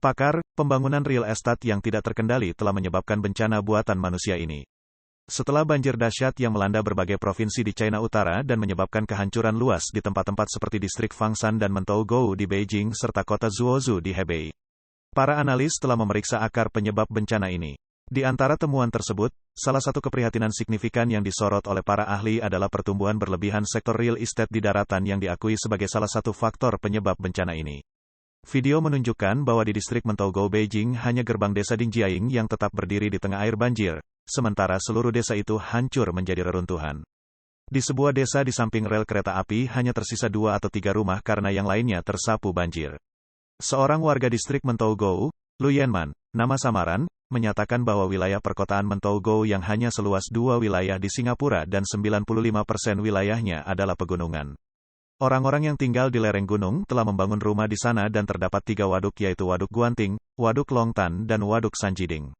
Pakar, pembangunan real estate yang tidak terkendali telah menyebabkan bencana buatan manusia ini. Setelah banjir dahsyat yang melanda berbagai provinsi di China Utara dan menyebabkan kehancuran luas di tempat-tempat seperti distrik Fangshan dan Mentougou di Beijing serta kota Zuozhu di Hebei. Para analis telah memeriksa akar penyebab bencana ini. Di antara temuan tersebut, salah satu keprihatinan signifikan yang disorot oleh para ahli adalah pertumbuhan berlebihan sektor real estate di daratan yang diakui sebagai salah satu faktor penyebab bencana ini. Video menunjukkan bahwa di distrik Mentougou Beijing hanya gerbang desa Dingjiaing yang tetap berdiri di tengah air banjir, sementara seluruh desa itu hancur menjadi reruntuhan. Di sebuah desa di samping rel kereta api hanya tersisa 2 atau 3 rumah karena yang lainnya tersapu banjir. Seorang warga distrik Mentougou, Lu Yanman, nama samaran, menyatakan bahwa wilayah perkotaan Mentougou yang hanya seluas 2 wilayah di Singapura dan 95% wilayahnya adalah pegunungan. Orang-orang yang tinggal di lereng gunung telah membangun rumah di sana dan terdapat 3 waduk yaitu Waduk Guanting, Waduk Longtan dan Waduk Sanjiding.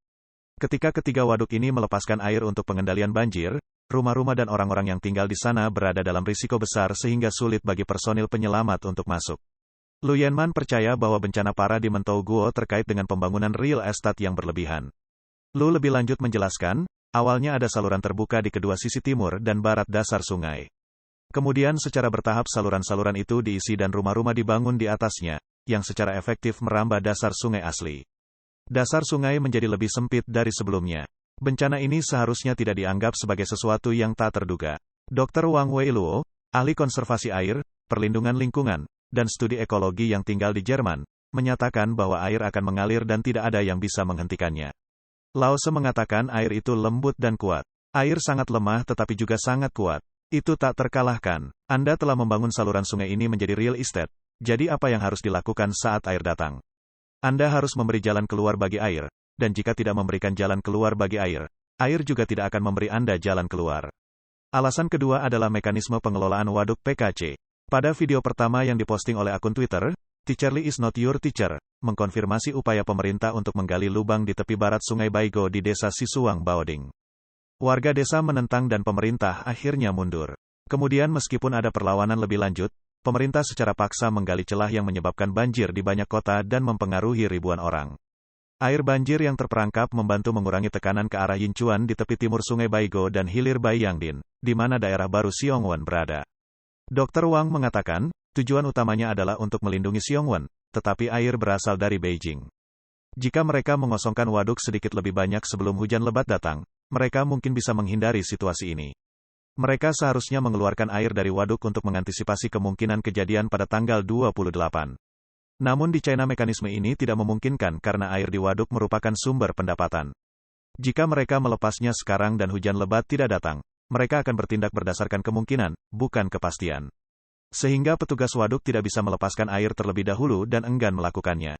Ketika ketiga waduk ini melepaskan air untuk pengendalian banjir, rumah-rumah dan orang-orang yang tinggal di sana berada dalam risiko besar sehingga sulit bagi personil penyelamat untuk masuk. Lu Yanman percaya bahwa bencana parah di Mentougou terkait dengan pembangunan real estate yang berlebihan. Lu lebih lanjut menjelaskan, awalnya ada saluran terbuka di kedua sisi timur dan barat dasar sungai. Kemudian secara bertahap saluran-saluran itu diisi dan rumah-rumah dibangun di atasnya, yang secara efektif merambah dasar sungai asli. Dasar sungai menjadi lebih sempit dari sebelumnya. Bencana ini seharusnya tidak dianggap sebagai sesuatu yang tak terduga. Dr. Wang Weiluo, ahli konservasi air, perlindungan lingkungan, dan studi ekologi yang tinggal di Jerman, menyatakan bahwa air akan mengalir dan tidak ada yang bisa menghentikannya. Lause mengatakan air itu lembut dan kuat. Air sangat lemah tetapi juga sangat kuat. Itu tak terkalahkan. Anda telah membangun saluran sungai ini menjadi real estate. Jadi apa yang harus dilakukan saat air datang? Anda harus memberi jalan keluar bagi air. Dan jika tidak memberikan jalan keluar bagi air juga tidak akan memberi Anda jalan keluar. Alasan kedua adalah mekanisme pengelolaan waduk PKC. Pada video pertama yang diposting oleh akun Twitter, Teacherly is not your teacher, mengkonfirmasi upaya pemerintah untuk menggali lubang di tepi barat sungai Baigo di desa Sisuang Baoding. Warga desa menentang dan pemerintah akhirnya mundur. Kemudian meskipun ada perlawanan lebih lanjut, pemerintah secara paksa menggali celah yang menyebabkan banjir di banyak kota dan mempengaruhi ribuan orang. Air banjir yang terperangkap membantu mengurangi tekanan ke arah Yinchuan di tepi timur sungai Baigo dan hilir Baiyangdin, di mana daerah baru Xiongwan berada. Dr. Wang mengatakan, tujuan utamanya adalah untuk melindungi Xiongwan, tetapi air berasal dari Beijing. Jika mereka mengosongkan waduk sedikit lebih banyak sebelum hujan lebat datang, mereka mungkin bisa menghindari situasi ini. Mereka seharusnya mengeluarkan air dari waduk untuk mengantisipasi kemungkinan kejadian pada tanggal 28. Namun di China mekanisme ini tidak memungkinkan karena air di waduk merupakan sumber pendapatan. Jika mereka melepasnya sekarang dan hujan lebat tidak datang, mereka akan bertindak berdasarkan kemungkinan, bukan kepastian. Sehingga petugas waduk tidak bisa melepaskan air terlebih dahulu dan enggan melakukannya.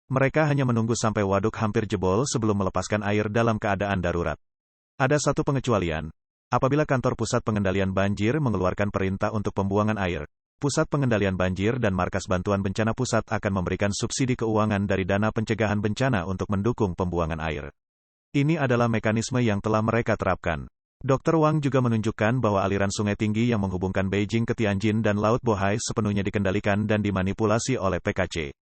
Mereka hanya menunggu sampai waduk hampir jebol sebelum melepaskan air dalam keadaan darurat. Ada satu pengecualian. Apabila kantor pusat pengendalian banjir mengeluarkan perintah untuk pembuangan air, pusat pengendalian banjir dan markas bantuan bencana pusat akan memberikan subsidi keuangan dari dana pencegahan bencana untuk mendukung pembuangan air. Ini adalah mekanisme yang telah mereka terapkan. Dr. Wang juga menunjukkan bahwa aliran sungai tinggi yang menghubungkan Beijing ke Tianjin dan Laut Bohai sepenuhnya dikendalikan dan dimanipulasi oleh PKC.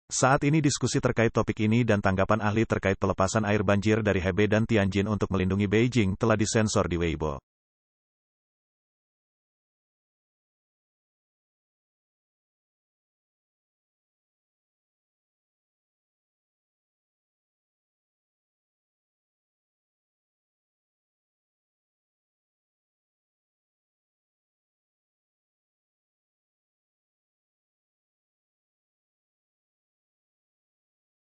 Saat ini diskusi terkait topik ini dan tanggapan ahli terkait pelepasan air banjir dari Hebei dan Tianjin untuk melindungi Beijing telah disensor di Weibo.